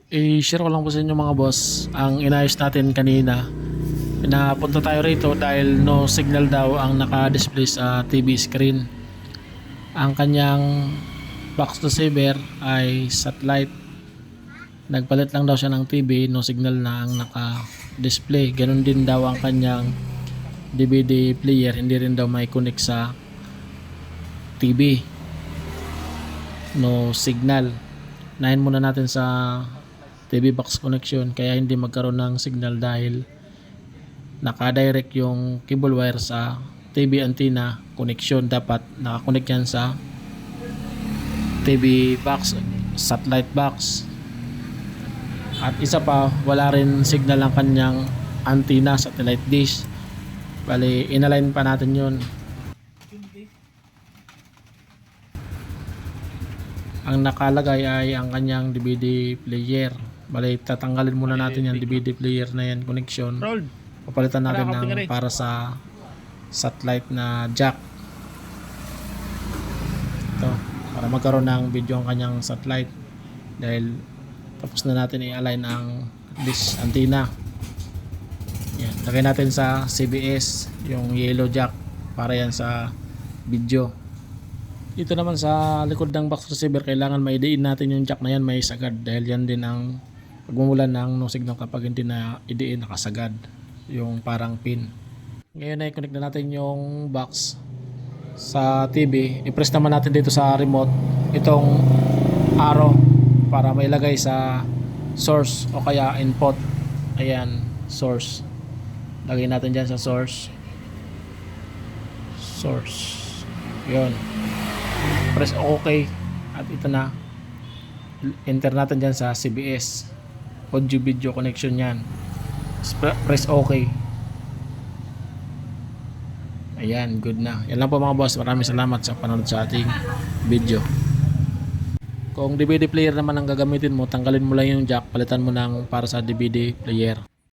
I-share ko lang po sa inyo mga boss ang inayos natin kanina. Pinapunta tayo rito dahil no signal daw ang naka-display sa TV screen. Ang kanyang box receiver ay satellite. Nagpalit lang daw siya ng TV, no signal na ang naka-display. Ganon din daw ang kanyang DVD player, hindi rin daw may connect sa TV. No signal. Nahin muna natin sa TV box connection kaya hindi magkaroon ng signal dahil naka-direct yung cable wire sa TV antenna connection. Dapat nakakonect yan sa TV box, satellite box. At isa pa, wala rin signal ang kanyang antenna, satellite dish. Bali, inalign pa natin yun. Ang nakalagay ay ang kanyang DVD player. Bali, tatanggalin muna natin yung DVD player na yan, connection. Papalitan natin ng para sa satellite na jack. Ito, para magkaroon ng video ang kanyang satellite. Dahil tapos na natin i-align ang dish antenna. Yan, lagay natin sa CBS yung yellow jack para yan sa video. Dito naman sa likod ng box receiver, kailangan maidiin natin yung jack na yan may sagad dahil yan din ang pagmumulan ng no signal kapag hindi na idiin nakasagad yung parang pin. Ngayon ay connect na natin yung box sa TV. I-press naman natin dito sa remote itong arrow para mailagay sa source o kaya input. Ayan, source. Lagay natin dyan sa source. Yun. Press OK at ito na. Enter natin dyan sa CBS audio video connection yan. Press OK. Ayan, good na. Yan lang po mga boss. Maraming salamat sa panonood sa ating video. Kung DVD player naman ang gagamitin mo, tanggalin mo lang yung jack, palitan mo ng para sa DVD player.